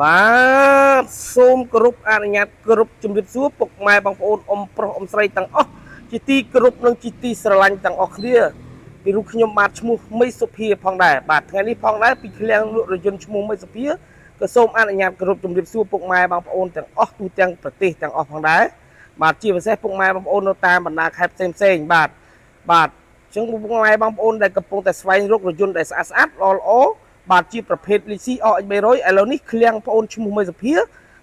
បាទសូមគោរពអនុញ្ញាតគោរពជំរាបសួរពុកម៉ែបងប្អូនអ៊ំប្រុសអ៊ំស្រីទាំងអស់ជាទីគោរពនិងជាទីស្រឡាញ់ទាំងអស់គ្នាពីរូបខ្ញុំបាទឈ្មោះមីសុភាផងដែរបាទថ្ងៃនេះផងដែរពីឃ្លាំងលក់រយន្តឈ្មោះមីសុភាក៏សូមអនុញ្ញាតគោរពជំរាបសួរពុកម៉ែបងប្អូនទាំងអស់ទូទាំងប្រទេសទាំងអស់ផងដែរបាទជាពិសេសពុកម៉ែបងប្អូននៅតាមបណ្ដាខេត្តផ្សេងបាទបាទអញ្ចឹងពុកម៉ែបងប្អូនដែលកំពុងតែស្វែងរករយន្តដែលស្អាតស្អាតល្អបាទជាប្រភេទ Lexus RX 300ឥឡូវនេះឃ្លាំងបងប្អូនឈ្មោះមេសុភ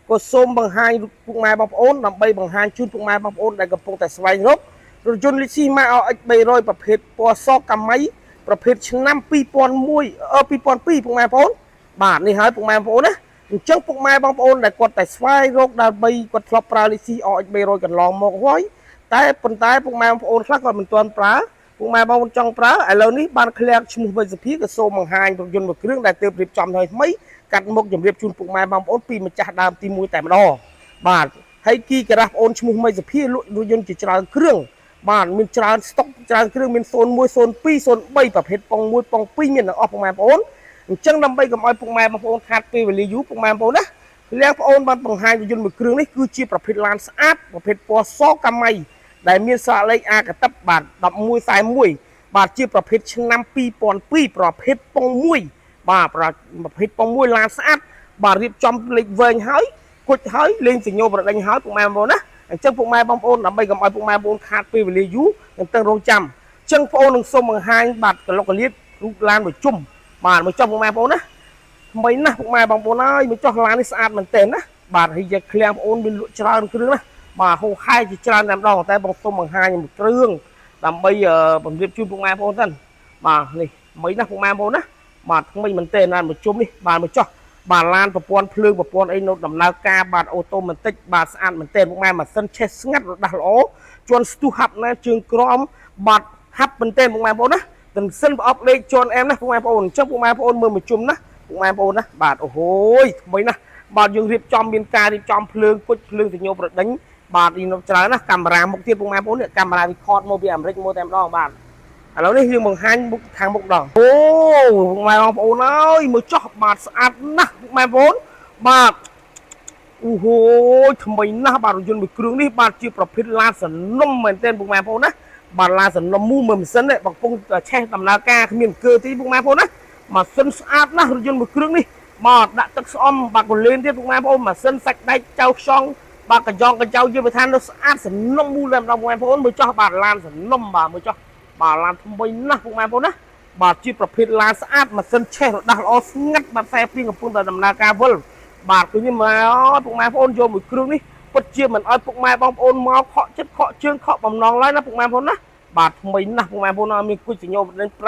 ាក៏សូមបង្ហាញពុកម៉ែបងប្អូនដើម្បីបង្ហាញជូនពុកម៉ែបងប្អូនដែលកំពុងតែស្វែងរករថយន្ត Lexus RX 300ប្រភេទពណ៌សកាមីប្រភេទឆ្នាំ2001 2002ពុកម៉ែបងប្អូនបាទនេះហើយពុកម៉ែបងប្អូនណាអញ្ចឹងពុកម៉ែបងប្អូនដែលគាត់តែស្វែងរកដើម្បីគាត់ធ្លាប់ប្រើ Lexus RX 300កន្លងមកហើយតែប៉ុន្តែពុកម៉ែបងប្អូនខ្លះគាត់មិនទាន់ប្រើពុកម៉ែបងប្អូនចង់ប្រើឥឡូវនេះបានឃ្លាំងឈ្មោះវិសុភាក៏សូមបង្ហាញរថយន្តមួយគ្រឿងដែលទើបរៀបចំថ្មីកាត់មុខជម្រាបជូនពុកម៉ែបងប្អូនពីម្ចាស់ដើមទី1តែម្ដងបាទហើយគីការ៉ាស់បងប្អូនឈ្មោះវិសុភាលក់រថយន្តជាច្រើនគ្រឿងបាទមានច្រើនស្តុកច្រើនគ្រឿងមាន01 02 03ប្រភេទប៉ុង1ប៉ុង2មានទាំងអស់ពុកម៉ែបងប្អូនអញ្ចឹងដើម្បីកុំឲ្យពុកម៉ែបងប្អូនខាតពេលវេលាយូរពុកម៉ែបងប្អូនណាឃ្លាំងបងប្អូនបានបង្ហាញរថយន្តមួយគ្រឿងនេះគឺជាប្រភេទឡានស្អាតប្រភេទពណ៌សកាមីដែលមានស្លាកលេខអាកតិបបាទ1141បាទជាប្រភេទឆ្នាំ2002ប្រភេទប៉ុង1បាទប្រភេទប៉ុង1ឡានស្អាតបាទរៀបចំលេខវែងហើយគុជហើយលេងសញ្ញោប្រដេញហើយពុកម៉ែបងប្អូនណាអញ្ចឹងពុកម៉ែបងប្អូនដើម្បីកុំឲ្យពុកម៉ែបងប្អូនខាតពេលវេលាយូរនឹងតឹងរងចាំអញ្ចឹងបងប្អូននឹងសូមបង្ហាញបាទកលុកកលៀតរូបឡានមួយជុំបាទមកចុះពុកម៉ែបងប្អូនណាថ្មីណាស់ពុកម៉ែបងប្អូនហើយមកចុះឡាននេះស្អាតមែនទែនណាបាទហើយយកឃ្លាំងបងប្អូនមានលក់ច្រើនគ្រឿងណាបាទហូរហែជាច្រើនតែម្ដងតែបងសូមបង្ហាញមួយគ្រឿងដើម្បីពង្រៀបជូនពុកម៉ែបងប្អូនសិនបាទនេះថ្មីណាស់ពុកម៉ែបងប្អូនណាបាទថ្មីមែនទែនឡានមួយជុំនេះបាទមកចុះបាទឡានប្រព័ន្ធភ្លើងប្រព័ន្ធអីនៅដំណើរការបាទអូតូម៉ាទិកបាទស្អាតមែនទែនពុកម៉ែម៉ាស៊ីនឆេះស្ងាត់រដាស់ល្អជន់ស្ទុះហាប់ណាជើងក្រមបាទហាប់មែនទែនពុកម៉ែបងប្អូនណាទាំងសិនប្រអប់លេខជន់អែមណាពុកម៉ែបងប្អូនអញ្ចឹងពុកម៉ែបងប្អូនមើលមួយជុំណាពុកម៉ែបងប្អូនណាបាទអូហូយថ្មីណាស់បាទយើងរៀបចំមានការរៀបចំភ្លើងគុជភ្លើងសញ្ញោប្រដេញបាទនេះនៅច្រើនណាកាមេរ៉ាមុខទៀតពុកម៉ែបងប្អូនកាមេរ៉ាវិខតមកពីអាមេរិកមកតែម្ដងបាទឥឡូវនេះយើងបង្ហាញមុខខាងមុខម្ដងអូពុកម៉ែបងប្អូនអើយមើលចោះបាទស្អាតណាស់ពុកម៉ែបងប្អូនបាទអូហូយថ្មីណាស់បាទរថយន្តមួយគ្រឿងនេះបាទជាប្រភេទឡានសនំមែនទែនពុកម៉ែបងប្អូនណាបាទឡានសនំមូមើលម៉ាស៊ីនបងកំពុងឆេះដំណើរការគ្មានអង្គើទីពុកម៉ែបងប្អូនណាម៉ាស៊ីនស្អាតណាស់រថយន្តមួយគ្រឿងនេះបាទដាក់ទឹកស្អំបាទកលេនទៀតពុកម៉ែបងប្អូនម៉ាស៊ីនសាច់ដែកចៅខ្យងបាទកញ្ចងកញ្ចៅយើងទៅថានៅស្អាតសនំមូលតែម្ដងពុកម៉ែបងប្អូនមើលចោះបាទឡានសនំបាទមើលចោះបាទឡានថ្មីណាស់ពុកម៉ែបងប្អូនណាបាទជាប្រភេទឡានស្អាតម៉ាស៊ីនឆេះរដាស់ល្អស្ងាត់បាទខ្សែព្រៀងកំពុងតែដំណើរការវិលបាទគឺនេះមកឲ្យពុកម៉ែបងប្អូនយកមួយគ្រឿងនេះពិតជាមិនឲ្យពុកម៉ែបងប្អូនមកខកចិត្តខកជើងខកបំណងឡើយណាពុកម៉ែបងប្អូនណាបាទថ្មីណាស់ពុកម៉ែបងប្អូនមានគុជសញ្ញោ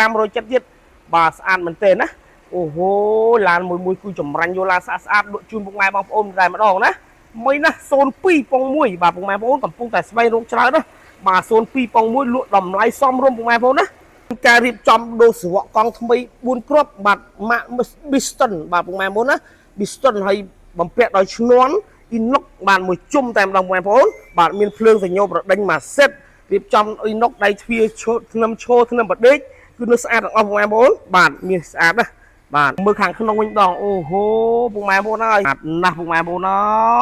570ទៀតបាទស្អាតមែនទេណាអូហូឡានមួយគឺចម្រាញ់យកឡានស្អាតលក់ជូនពុកម៉ែបងប្អូនតែម្ដងណាមីណា02ប៉ុង1បាទពុកម៉ែបងប្អូនកំពុងតែស្វែងរកច្រើនណាបាទ02ប៉ុង1លក់តម្លៃសមរម្យពុកម៉ែបងប្អូនណាការរៀបចំដូរស្រវក់កង់ថ្មី4គ្រាប់បាទម៉ាក Biston បាទពុកម៉ែបងប្អូនណា Biston ហើយបំពាក់ដោយឈ្នាន់អ៊ីណុកបានមួយជុំតែម្ដងបងប្អូនបាទមានភ្លើងសញ្ញោប្រដេញមួយសេតរៀបចំអ៊ីណុកដៃទ្វារឈោធ្នឹមឈោធ្នឹមបដេកគឺនៅស្អាតទាំងអស់បងប្អូនបាទមានស្អាតណាបាទមើលខាងក្នុងវិញម្ដងអូហូពុកម៉ែបងប្អូនអើយស្អាតណាស់ពុកម៉ែបងប្អូនអ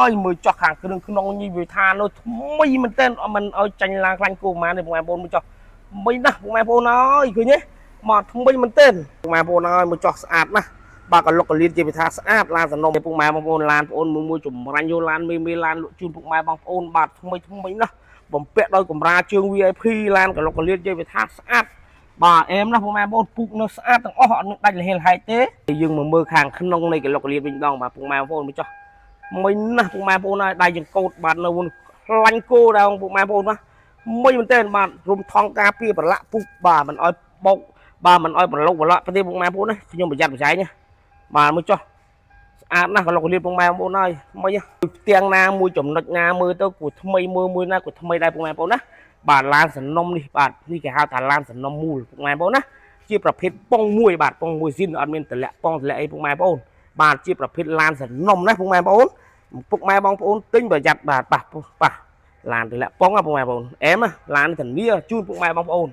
ើយមើលចោះខាងគ្រឿងក្នុងនេះវាថានៅថ្មីមែនទែនមិនឲ្យចាញ់ឡើងខ្លាញ់គោម៉ានទេពុកម៉ែបងប្អូនមើលចោះថ្មីណាស់ពុកម៉ែបងប្អូនអើយឃើញទេមកថ្មីមែនទែនពុកម៉ែបងប្អូនអើយមើលចោះស្អាតណាស់បាទកលុកកលៀនជាវិថាស្អាតឡានសំណុំពុកម៉ែបងប្អូនឡានបងប្អូនមួយចម្រាញ់យកឡានមេឡានលក់ជូនពុកម៉ែបងប្អូនបាទថ្មីណាស់បំពាក់ដោយកម្រាលជើង VIP ឡានកលុកកលៀនជាវិថាស្អាតបាទអែមណាស់ពុកម៉ែបងប្អូនពុកនៅស្អាតទាំងអស់អត់នឹងដាច់លហេលហែកទេយើងមកមើលខាងក្នុងនៃកលុកកលៀនវិញម្ដងបាទពុកម៉ែបងប្អូនមើលចុះថ្មីណាស់ពុកម៉ែបងប្អូនហើយដៃចង្កូតបាទនៅខ្លាញ់គោដែរពុកម៉ែបងប្អូនណាថ្មីមែនទែនបាទរុំថងការពារប្រឡាក់ពុកបាទមិនឲ្យបោកបាទមិនឲ្យប្រឡុកប្រឡាក់ទេពុកម៉ែបងប្អូនណាខ្ញុំប្រយ័ត្នប្រយែងណាបាទមើលចុះស្អាតណាស់កលុកកលៀនពុកម៉ែបងប្អូនហើយថ្មីផ្ទាំងណាមួយចំណុចណាមើលទៅគួរថ្មីមួយណាគួរថ្មីដែរពុកម៉ែបងប្អូនណាបាទឡានសនំនេះបាទនេះគេហៅថាឡានសនំមូលពុកម៉ែបងប្អូនណាជាប្រភេទប៉ុងមួយបាទប៉ុងមួយស៊ីនអត់មានតម្លាក់ប៉ុងតម្លាក់អីពុកម៉ែបងប្អូនបាទជាប្រភេទឡានសនំណាពុកម៉ែបងប្អូនពុកម៉ែបងប្អូនទិញប្រយ័ត្នបាទប៉ះឡានតម្លាក់ប៉ុងណាពុកម៉ែបងប្អូនអែមណាឡានធានាជូនពុកម៉ែបងប្អូន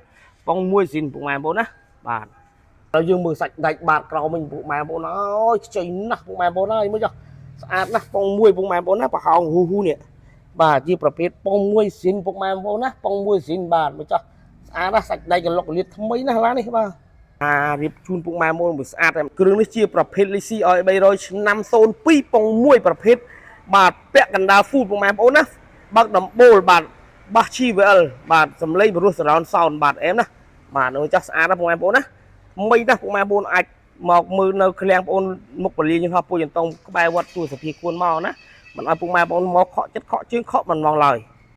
ប៉ុងមួយស៊ីនពុកម៉ែបងប្អូនណាបាទហើយយើងមើលសាច់ដាច់បាតក្រោមវិញពុកម៉ែបងប្អូនអើយខ្ចីណាស់ពុកម៉ែបងប្អូនអើយមើលចុះ ស្អាតណាស់ពងមួយពុកម៉ែបងប្អូនណាប្រហោងហ៊ូហ៊ូនេះបាទជាប្រភេទពងមួយស៊ីនពុកម៉ែបងប្អូនណាពងមួយស៊ីនបាទមកចោះស្អាតណាស់សាច់ដៃកន្លុកកលៀតថ្មីណាស់ឡាននេះបាទរៀបជូនពុកម៉ែបងប្អូនមួយស្អាតគ្រឿងនេះជាប្រភេទលីស៊ីអយ300ឆ្នាំ02ពងមួយប្រភេទបាទពាក់កណ្ដាលហ្វូតពុកម៉ែបងប្អូនណាបើកដំបូលបាទបាស GVL បាទសំឡេងបរោះសរោនសោនបាទអែមណាបាទនៅចាស់ស្អាតណាពុកម៉ែបងប្អូនណាថ្មីណាស់ពុកម៉ែបងប្អូនអាចមកមើលនៅឃ្លាំងបងប្អូនមុខពលាញហោះពួយចន្តងក្បែរវត្តទួលសភាគួនមកណាមិនឲ្យពុកម៉ែបងប្អូនមកខកចិត្តខកជើងខកមិនមកឡើយ